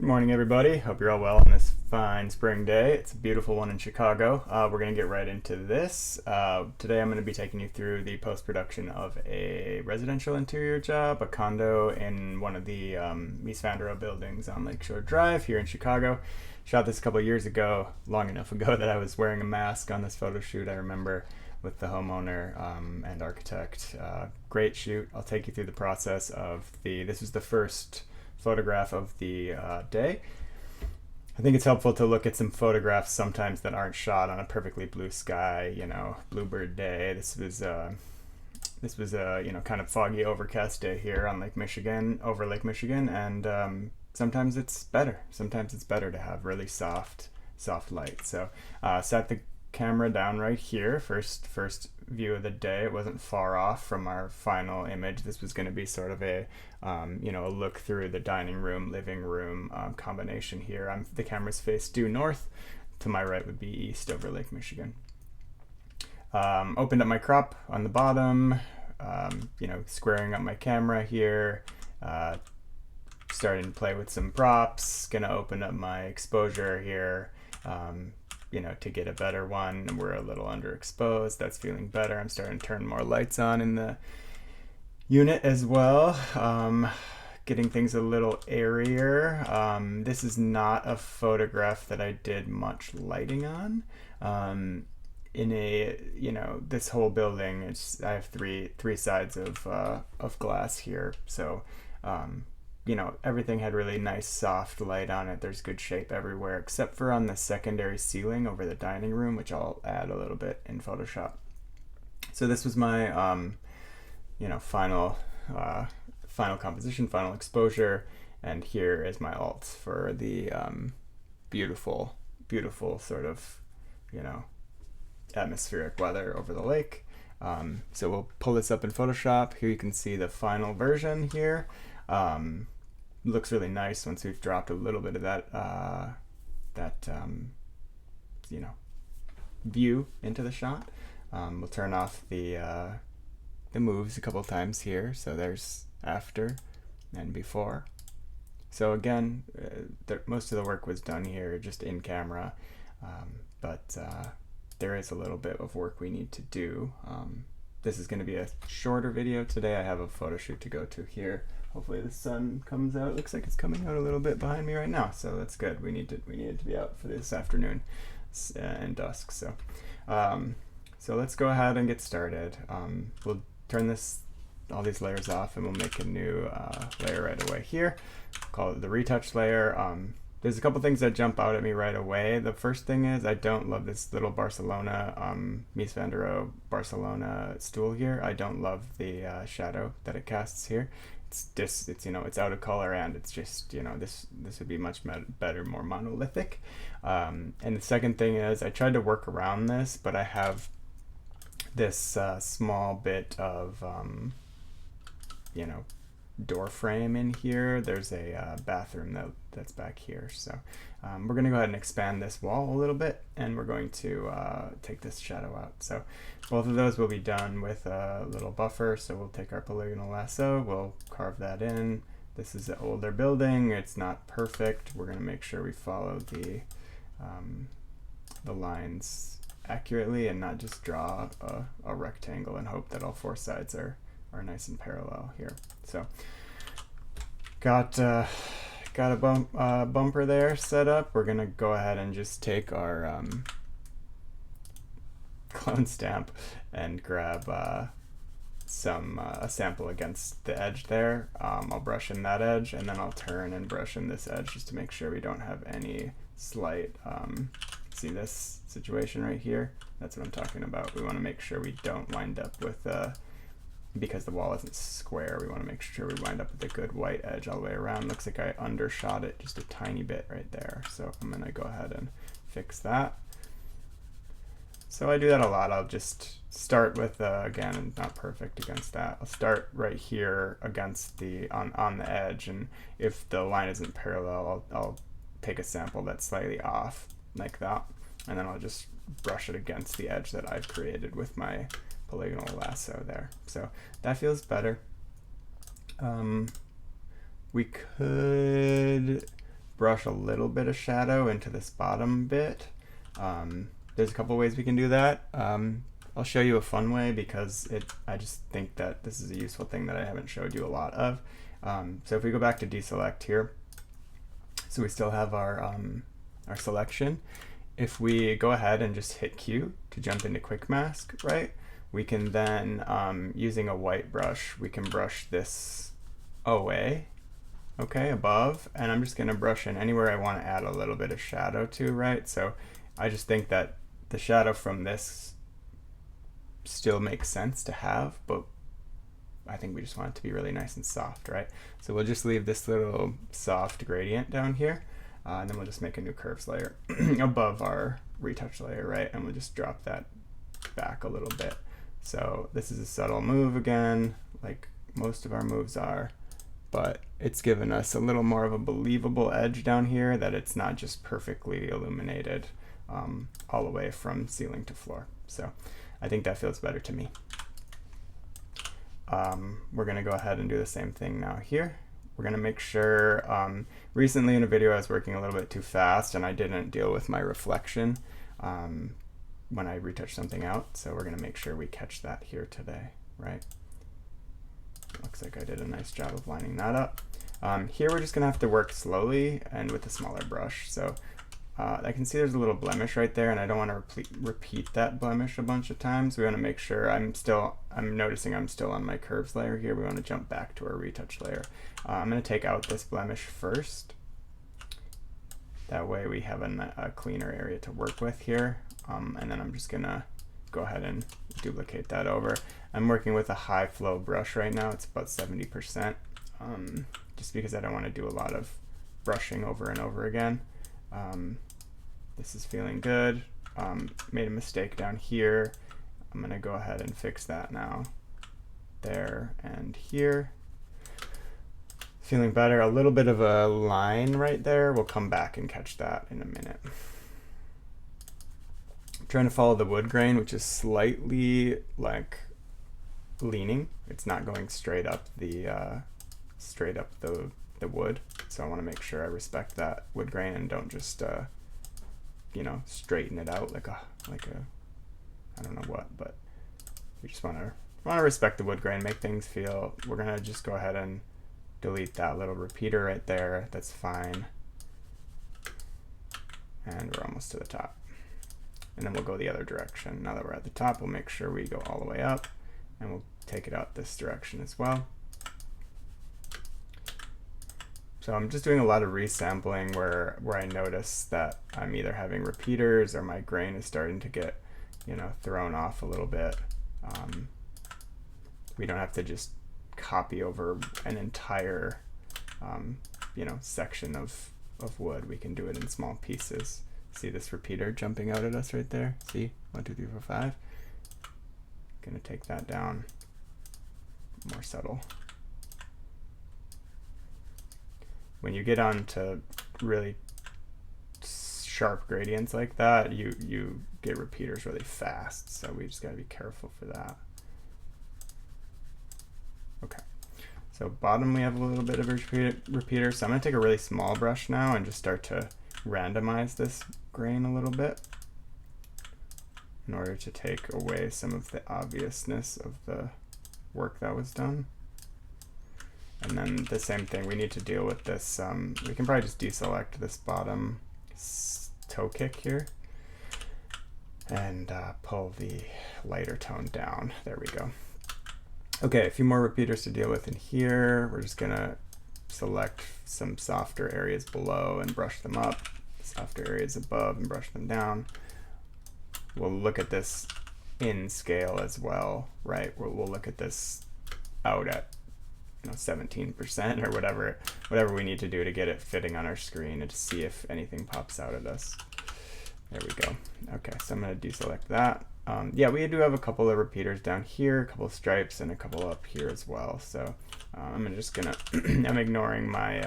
morning, everybody. Hope you're all well on this fine spring day. It's a beautiful one in Chicago. We're going to get right into this. Today I'm going to be taking you through the post-production of a residential interior job, a condo in one of the East Vanderbilt buildings on Lakeshore Drive here in Chicago. Shot this a couple years ago, long enough ago that I was wearing a mask on this photo shoot, I remember, with the homeowner and architect. Great shoot. I'll take you through the process of this is the first photograph of the day. I think it's helpful to look at some photographs sometimes that aren't shot on a perfectly blue sky, bluebird day. This was a kind of foggy, overcast day here on over Lake Michigan, and sometimes it's better. Sometimes it's better to have really soft light. So set the camera down right here. First view of the day. It wasn't far off from our final image. This was going to be sort of a a look through the dining room, living room combination here. The camera's face due north. To my right would be east over Lake Michigan. Opened up my crop on the bottom. Squaring up my camera here. Starting to play with some props. Gonna open up my exposure here. To get a better one. We're a little underexposed. That's feeling better. I'm starting to turn more lights on in the unit as well. Getting things a little airier. This is not a photograph that I did much lighting on. This whole building, I have three sides of glass here. So, everything had really nice soft light on it. There's good shape everywhere, except for on the secondary ceiling over the dining room, which I'll add a little bit in Photoshop. So this was my, final composition, final exposure, and here is my alt for the beautiful sort of, atmospheric weather over the lake. So we'll pull this up in Photoshop. Here you can see the final version here. Looks really nice once we've dropped a little bit of that view into the shot. We'll turn off the moves a couple times here. So there's after and before. So again, most of the work was done here just in camera, but there is a little bit of work we need to do. This is going to be a shorter video today. I have a photo shoot to go to here. Hopefully the sun comes out. It looks like it's coming out a little bit behind me right now, so that's good. We needed to be out for this afternoon and dusk. So let's go ahead and get started. We'll turn all these layers off, and we'll make a new layer right away here. Call it the retouch layer. There's a couple things that jump out at me right away. The first thing is I don't love this little Barcelona, Mies van der Rohe Barcelona stool here. I don't love the shadow that it casts here. It's out of color, and it's just, this would be much better, more monolithic. And the second thing is I tried to work around this, but I have this small bit of, door frame in here. There's a bathroom that's back here. So we're going to go ahead and expand this wall a little bit, and we're going to take this shadow out. So both of those will be done with a little buffer. So we'll take our polygonal lasso, we'll carve that in. This is an older building. It's not perfect. We're going to make sure we follow the lines accurately and not just draw a rectangle and hope that all four sides are nice and parallel here. So got a bumper there set up. We're gonna go ahead and just take our clone stamp and grab a sample against the edge there. I'll brush in that edge, and then I'll turn and brush in this edge just to make sure we don't have any slight see this situation right here? That's what I'm talking about. We want to make sure we don't wind up with because the wall isn't square, we want to make sure we wind up with a good white edge all the way around. Looks like I undershot it just a tiny bit right there. So I'm going to go ahead and fix that. So I do that a lot. I'll just start with, again, not perfect against that. I'll start right here against on the edge, and if the line isn't parallel, I'll take a sample that's slightly off like that, and then I'll just brush it against the edge that I've created with my polygonal lasso there. So that feels better. We could brush a little bit of shadow into this bottom bit. There's a couple ways we can do that. I'll show you a fun way because I just think that this is a useful thing that I haven't showed you a lot of. So if we go back to deselect here, so we still have our selection. If we go ahead and just hit Q to jump into quick mask, right? We can then, using a white brush, we can brush this away, okay, above, and I'm just gonna brush in anywhere I wanna add a little bit of shadow to, right? So I just think that the shadow from this still makes sense to have, but I think we just want it to be really nice and soft, right? So we'll just leave this little soft gradient down here, and then we'll just make a new curves layer above our retouch layer, right? And we'll just drop that back a little bit. So this is a subtle move again, like most of our moves are, but it's given us a little more of a believable edge down here, that it's not just perfectly illuminated all the way from ceiling to floor. So I think that feels better to me. We're going to go ahead and do the same thing now here. We're going to make sure, recently in a video I was working a little bit too fast and I didn't deal with my reflection when I retouched something out, so we're going to make sure we catch that here today, right? Looks like I did a nice job of lining that up. Here we're just going to have to work slowly and with a smaller brush. So I can see there's a little blemish right there, and I don't want to repeat that blemish a bunch of times. We want to make sure I'm noticing I'm still on my curves layer here. We want to jump back to our retouch layer. I'm going to take out this blemish first. That way we have a cleaner area to work with here. And then I'm just going to go ahead and duplicate that over. I'm working with a high flow brush right now. It's about 70%, just because I don't want to do a lot of brushing over and over again. This is feeling good. Made a mistake down here. I'm going to go ahead and fix that now. There and here. Feeling better. A little bit of a line right there. We'll come back and catch that in a minute. I'm trying to follow the wood grain, which is slightly like leaning. It's not going straight up the wood. So I want to make sure I respect that wood grain and don't just you know, straighten it out like a I don't know what, but we just want to respect the wood grain, make things feel. We're gonna just go ahead and delete that little repeater right there. That's fine. And we're almost to the top. And then we'll go the other direction. Now that we're at the top, we'll make sure we go all the way up, and we'll take it out this direction as well. So I'm just doing a lot of resampling where I notice that I'm either having repeaters or my grain is starting to get, you know, thrown off a little bit. We don't have to just copy over an entire, you know, section of wood. We can do it in small pieces. See this repeater jumping out at us right there? See? 1, 2, 3, 4, 5. Gonna take that down. More subtle. When you get on to really sharp gradients like that, you get repeaters really fast. So we just gotta be careful for that. Okay. So bottom we have a little bit of a repeater. So I'm gonna take a really small brush now and just start to randomize this grain a little bit in order to take away some of the obviousness of the work that was done. And then the same thing, we need to deal with this, we can probably just deselect this bottom toe kick here and pull the lighter tone down. There we go. Okay, a few more repeaters to deal with in here. We're just gonna select some softer areas below and brush them up, softer areas above and brush them down. We'll look at this in scale as well, right? We'll look at this out at 17% or whatever we need to do to get it fitting on our screen and to see if anything pops out at us. There we go. Okay, so I'm going to deselect that. Yeah, we do have a couple of repeaters down here, a couple of stripes, and a couple up here as well. So I'm just gonna I'm ignoring my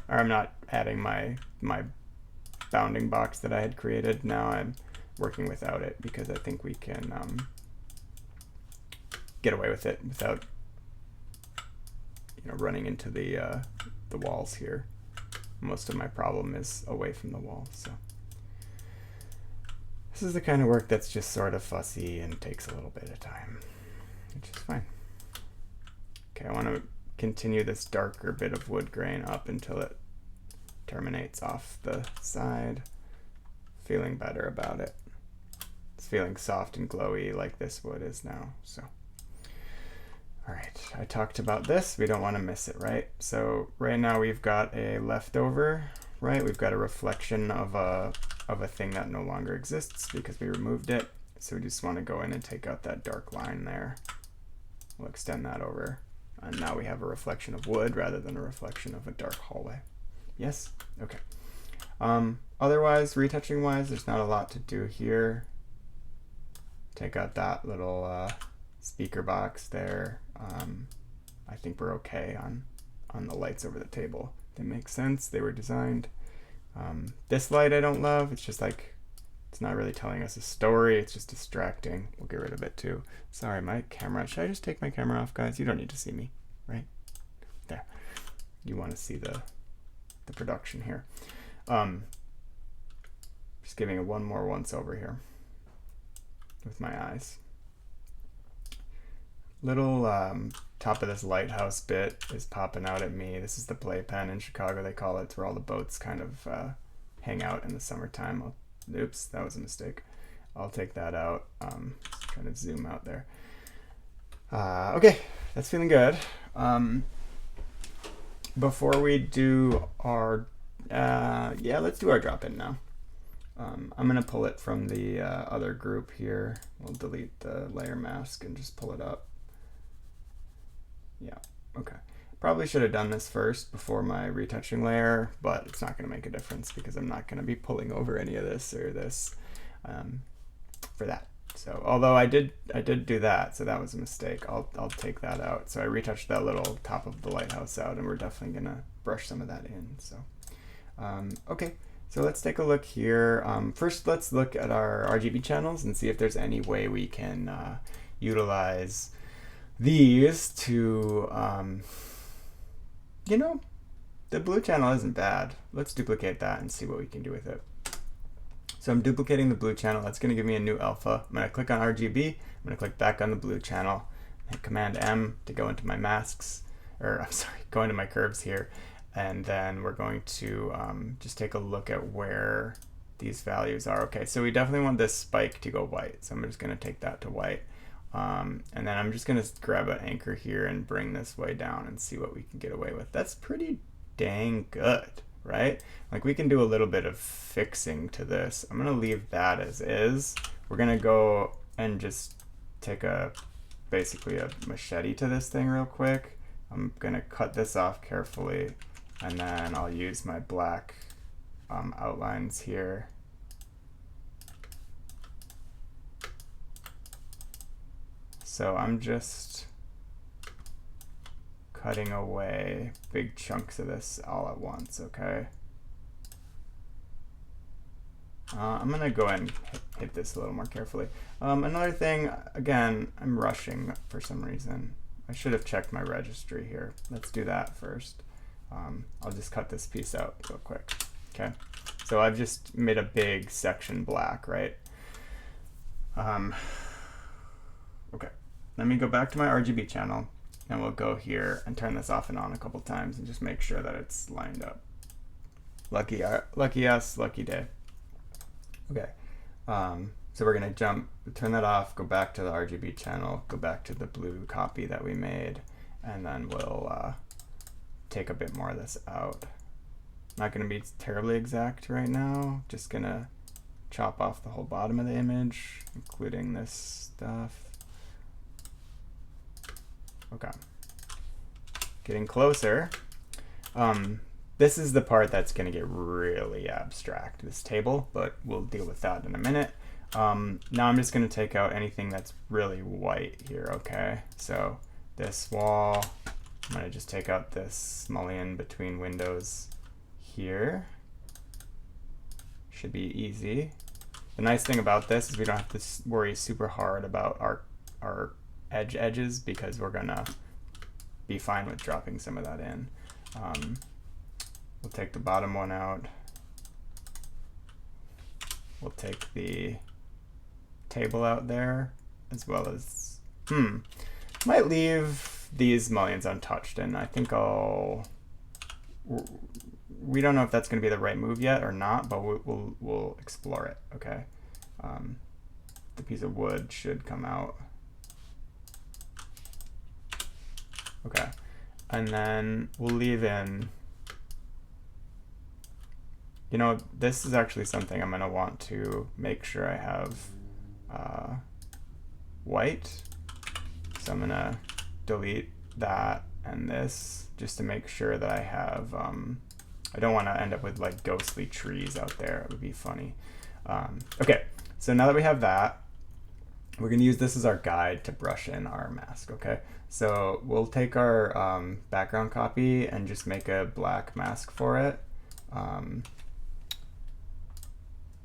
or I'm not adding my bounding box that I had created. Now I'm working without it because I think we can get away with it without running into the walls here. Most of my problem is away from the wall, so. This is the kind of work that's just sort of fussy and takes a little bit of time, which is fine. Okay, I want to continue this darker bit of wood grain up until it terminates off the side. Feeling better about it. It's feeling soft and glowy like this wood is now, so. All right, I talked about this. We don't want to miss it, right? So right now we've got a leftover, right? We've got a reflection of a thing that no longer exists because we removed it. So we just want to go in and take out that dark line there. We'll extend that over. And now we have a reflection of wood rather than a reflection of a dark hallway. Yes? Okay. Otherwise, retouching wise, there's not a lot to do here. Take out that little speaker box there. I think we're okay on the lights over the table. They make sense. They were designed. This light I don't love. It's just like, it's not really telling us a story. It's just distracting. We'll get rid of it too. Sorry, my camera. Should I just take my camera off, guys? You don't need to see me, right? There. You want to see the production here. Just giving it one more once over here with my eyes. Little top of this lighthouse bit is popping out at me. This is the playpen in Chicago, they call it. It's where all the boats kind of hang out in the summertime. Oops, that was a mistake. I'll take that out. Trying to zoom out there. Okay, that's feeling good. Before we do our, yeah, let's do our drop-in now. I'm gonna pull it from the other group here. We'll delete the layer mask and just pull it up. Yeah, okay. Probably should have done this first before my retouching layer, but it's not gonna make a difference because I'm not gonna be pulling over any of this or this for that. So, although I did do that, so that was a mistake. I'll take that out. So I retouched that little top of the lighthouse out, and we're definitely gonna brush some of that in. So, okay. So let's take a look here. First, let's look at our RGB channels and see if there's any way we can utilize these to, you know, the blue channel isn't bad. Let's duplicate that and see what we can do with it. So I'm duplicating the blue channel. That's going to give me a new alpha. I'm going to click on RGB. I'm going to click back on the blue channel. Hit Command M to go into my masks, or I'm sorry, go into my curves here. And then we're going to just take a look at where these values are. Okay, so we definitely want this spike to go white. So I'm just going to take that to white. And then I'm just going to grab an anchor here and bring this way down and see what we can get away with. That's pretty dang good, right? Like we can do a little bit of fixing to this. I'm going to leave that as is. We're going to go and just take basically a machete to this thing real quick. I'm going to cut this off carefully. And then I'll use my black outlines here. So I'm just cutting away big chunks of this all at once, okay? I'm gonna go ahead and hit this a little more carefully. Another thing, again, I'm rushing for some reason. I should have checked my registry here. Let's do that first. I'll just cut this piece out real quick, okay? So I've just made a big section black, right? Okay, let me go back to my RGB channel and we'll go here and turn this off and on a couple times and just make sure that it's lined up. Lucky us, lucky day. Okay, so we're gonna turn that off, go back to the RGB channel, go back to the blue copy that we made, and then we'll take a bit more of this out. Not going to be terribly exact right now, just going to chop off the whole bottom of the image, including this stuff. Okay. Getting closer. This is the part that's going to get really abstract, this table, but we'll deal with that in a minute. Now I'm just going to take out anything that's really white here, okay? So this wall, I'm going to just take out this mullion between windows here. Should be easy. The nice thing about this is we don't have to worry super hard about our edges because we're going to be fine with dropping some of that in. We'll take the bottom one out. We'll take the table out there, as well as, might leave these mullions untouched, and I think we don't know if that's going to be the right move yet or not, but we'll explore it, okay? The piece of wood should come out. Okay, and then we'll leave in, you know, this is actually something I'm going to want to make sure I have white. So I'm going to delete that and this just to make sure that I have, I don't want to end up with like ghostly trees out there. It would be funny. Okay, so now that we have that, we're going to use this as our guide to brush in our mask, okay? So we'll take our background copy and just make a black mask for it.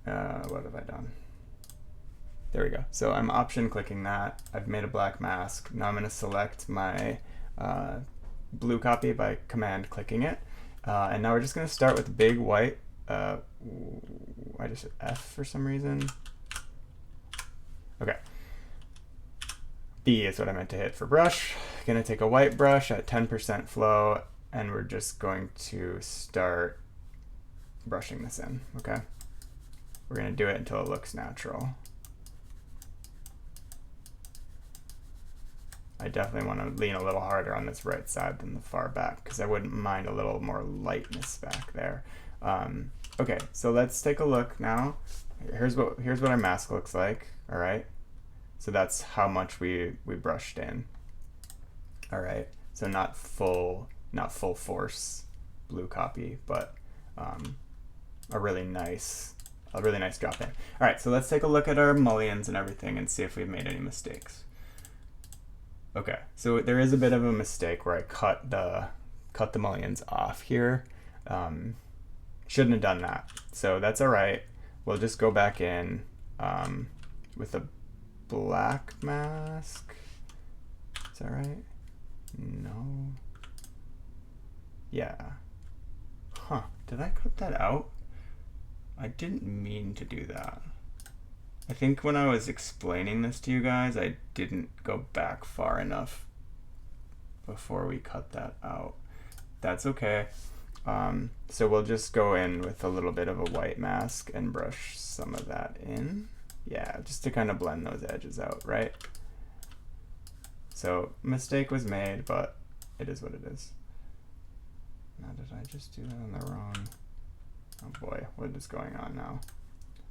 What have I done? There we go. So I'm option clicking that. I've made a black mask. Now I'm going to select my blue copy by command clicking it. And now we're just going to start with big white. I just hit F for some reason. Okay. B is what I meant to hit for brush. Going to take a white brush at 10% flow, and we're just going to start brushing this in, okay? We're going to do it until it looks natural. I definitely want to lean a little harder on this right side than the far back, because I wouldn't mind a little more lightness back there. Okay, so let's take a look now. Here's what our mask looks like, all right? So that's how much we brushed in. All right, so not full force blue copy, but a really nice drop in. All right, so let's take a look at our mullions and everything and see if we've made any mistakes. Okay, so there is a bit of a mistake where I cut the mullions off here. Shouldn't have done that. So that's all right. We'll just go back in with a black mask. Is that right? No. Yeah. Huh, did I cut that out? I didn't mean to do that. I think when I was explaining this to you guys, I didn't go back far enough before we cut that out. That's okay. So we'll just go in with a little bit of a white mask and brush some of that in. Yeah, just to kind of blend those edges out, right? So mistake was made, but it is what it is. Now, did I just do that on the wrong? Oh boy, what is going on now?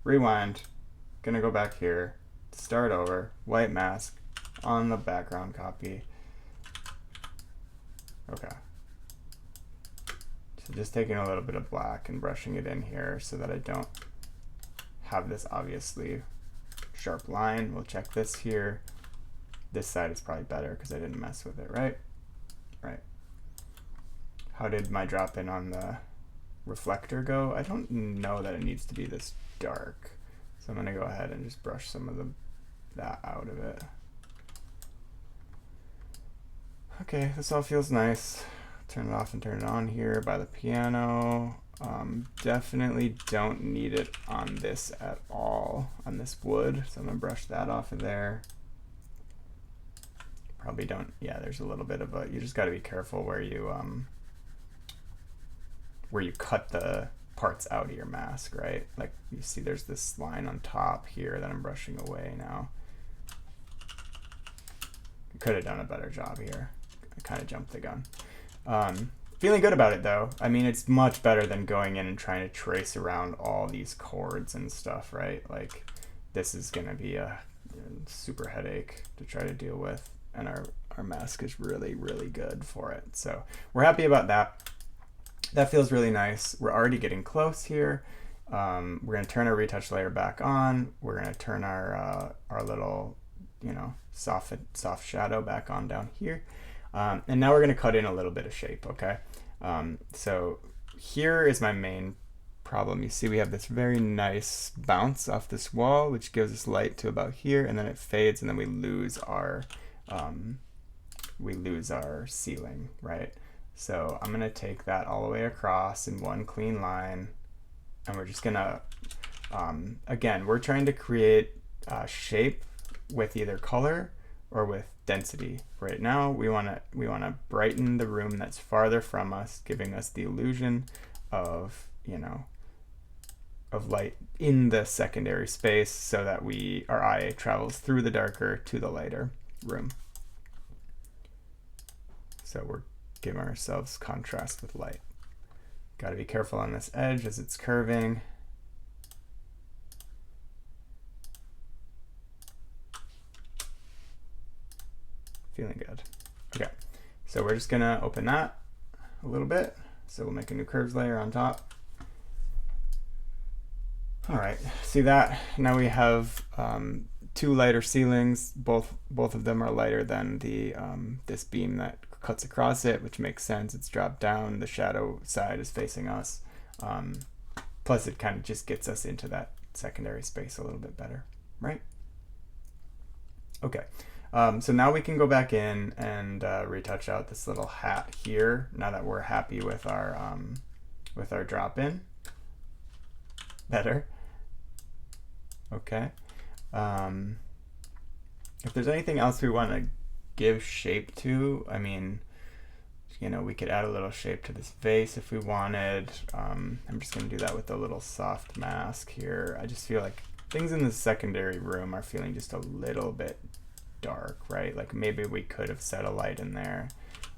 Rewind. Gonna go back here, start over, white mask on the background copy. Okay. So just taking a little bit of black and brushing it in here so that I don't have this obviously sharp line. We'll check this here. This side is probably better because I didn't mess with it, right? Right. How did my drop in on the reflector go? I don't know that it needs to be this dark. So I'm going to go ahead and just brush some of that out of it. Okay, this all feels nice. Turn it off and turn it on here by the piano. Definitely don't need it on this at all, on this wood. So I'm going to brush that off of there. Probably don't, yeah, there's a little bit of a, you just got to be careful where you cut the parts out of your mask, right? Like you see there's this line on top here that I'm brushing away now. Could have done a better job here. I kind of jumped the gun. Feeling good about it though. I mean, it's much better than going in and trying to trace around all these chords and stuff, right? Like this is gonna be a super headache to try to deal with, and our mask is really, really good for it. So we're happy about that. That feels really nice. We're already getting close here. We're gonna turn our retouch layer back on. We're gonna turn our little, you know, soft shadow back on down here. And now we're gonna cut in a little bit of shape, okay? So here is my main problem. You see we have this very nice bounce off this wall, which gives us light to about here, and then it fades, and then we lose our ceiling, right? So I'm gonna take that all the way across in one clean line, and we're just gonna, again, we're trying to create shape with either color or with density. Right now, we wanna brighten the room that's farther from us, giving us the illusion of, you know, of light in the secondary space, so that our eye travels through the darker to the lighter room. So we're giving ourselves contrast with light. Got to be careful on this edge as it's curving. Feeling good. Okay, so we're just gonna open that a little bit. So we'll make a new curves layer on top. All right, see that? Now we have two lighter ceilings. Both of them are lighter than the this beam that cuts across it, which makes sense. It's dropped down. The shadow side is facing us. Plus, it kind of just gets us into that secondary space a little bit better, right? Okay, so now we can go back in and retouch out this little hat here. Now that we're happy with our drop-in, better. Okay. If there's anything else we want to give shape to, I mean, you know, we could add a little shape to this vase if we wanted. I'm just going to do that with a little soft mask here. I just feel like things in the secondary room are feeling just a little bit dark, right? Like maybe we could have set a light in there.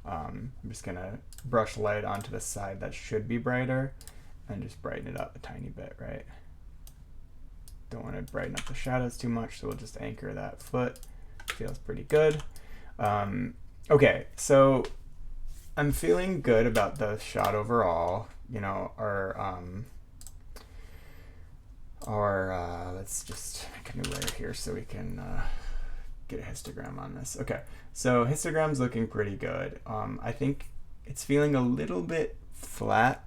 I'm just going to brush light onto the side that should be brighter and just brighten it up a tiny bit, right? Don't want to brighten up the shadows too much, so we'll just anchor that foot. Feels pretty good. Okay, so I'm feeling good about the shot overall. You know, let's just make a new layer here so we can get a histogram on this. Okay, so histogram's looking pretty good. I think it's feeling a little bit flat,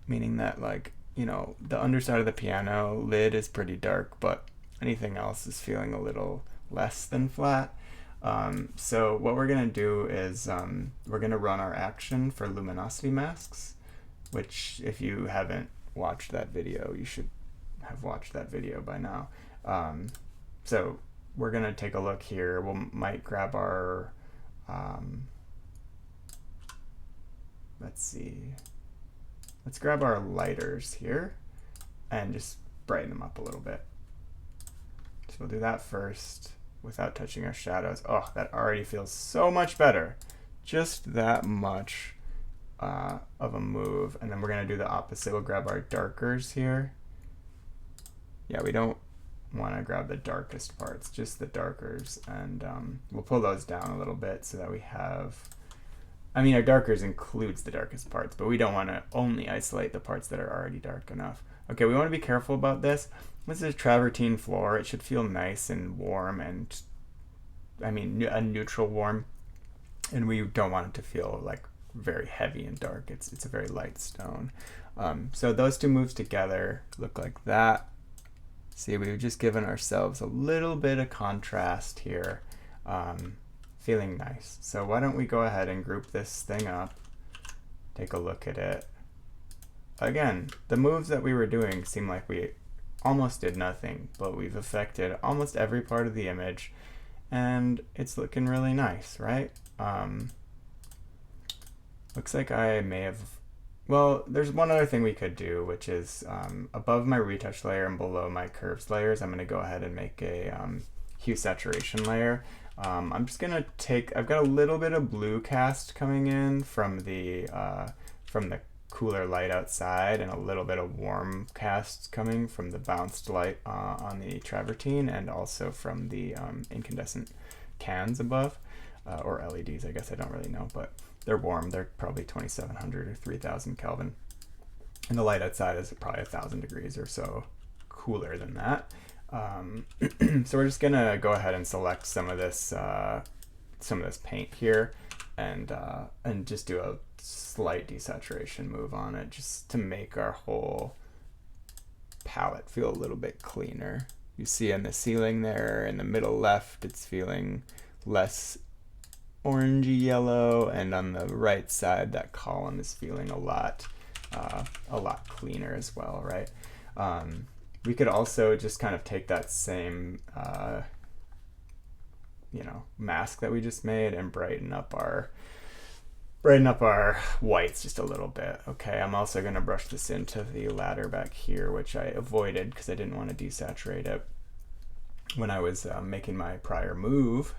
meaning that, like, you know, the underside of the piano lid is pretty dark, but anything else is feeling a little less than flat. So what we're going to do is we're going to run our action for luminosity masks, which if you haven't watched that video, you should have watched that video by now. So we're going to take a look here. Might grab our, let's grab our lighters here and just brighten them up a little bit. So we'll do that first without touching our shadows. Oh, that already feels so much better. Just that much of a move. And then we're going to do the opposite. We'll grab our darkers here. Yeah, we don't want to grab the darkest parts, just the darkers. And we'll pull those down a little bit so that we have... I mean, our darkers includes the darkest parts, but we don't want to only isolate the parts that are already dark enough. Okay, we want to be careful about this. This is a travertine floor. It should feel nice and warm, and I mean a neutral warm, and we don't want it to feel like very heavy and dark. It's a very light stone. So those two moves together look like that. See, we've just given ourselves a little bit of contrast here. Feeling nice. So why don't we go ahead and group this thing up, take a look at it. Again, the moves that we were doing seem like we almost did nothing, but we've affected almost every part of the image, and it's looking really nice, right? Looks like I may have... Well, there's one other thing we could do, which is above my retouch layer and below my curves layers, I'm going to go ahead and make a hue saturation layer. I'm just gonna I've got a little bit of blue cast coming in from the cooler light outside, and a little bit of warm cast coming from the bounced light on the travertine, and also from the incandescent cans above, or LEDs, I guess, I don't really know, but they're warm. They're probably 2700 or 3000 Kelvin. And the light outside is probably 1000 degrees or so cooler than that. So we're just gonna go ahead and select some of this paint here, and just do a slight desaturation move on it, just to make our whole palette feel a little bit cleaner. You see in the ceiling there in the middle left, it's feeling less orangey yellow, and on the right side that column is feeling a lot cleaner as well, right? We could also just kind of take that same mask that we just made and brighten up our whites just a little bit. Okay, I'm also going to brush this into the ladder back here, which I avoided because I didn't want to desaturate it when I was making my prior move.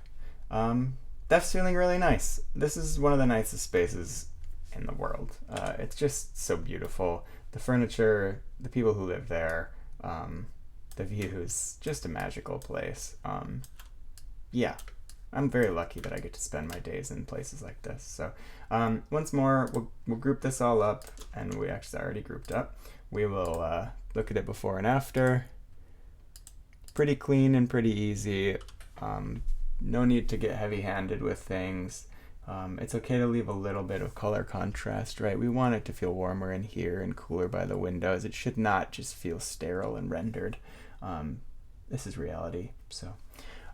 That's feeling really nice. This is one of the nicest spaces in the world. It's just so beautiful. The furniture, the people who live there, the view is just a magical place. Yeah, I'm very lucky that I get to spend my days in places like this. So once more, we'll group this all up, and we actually already grouped up. We will look at it before and after. Pretty clean and pretty easy. No need to get heavy-handed with things. It's okay to leave a little bit of color contrast, right? We want it to feel warmer in here and cooler by the windows. It should not just feel sterile and rendered. This is reality. So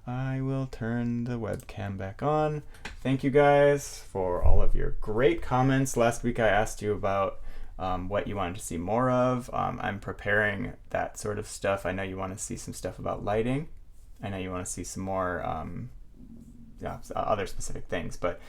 I will turn the webcam back on. Thank you guys for all of your great comments. Last week I asked you about what you wanted to see more of. I'm preparing that sort of stuff. I know you want to see some stuff about lighting. I know you want to see some more other specific things, but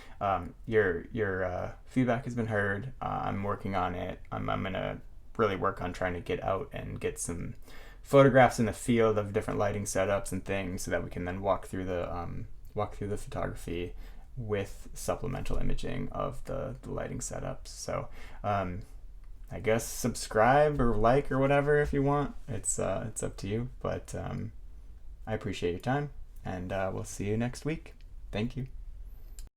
your feedback has been heard. I'm working on it. I'm gonna really work on trying to get out and get some photographs in the field of different lighting setups and things, so that we can then walk through the photography with supplemental imaging of the lighting setups. So I guess subscribe or like or whatever if you want. It's up to you, but I appreciate your time, and we'll see you next week. Thank you.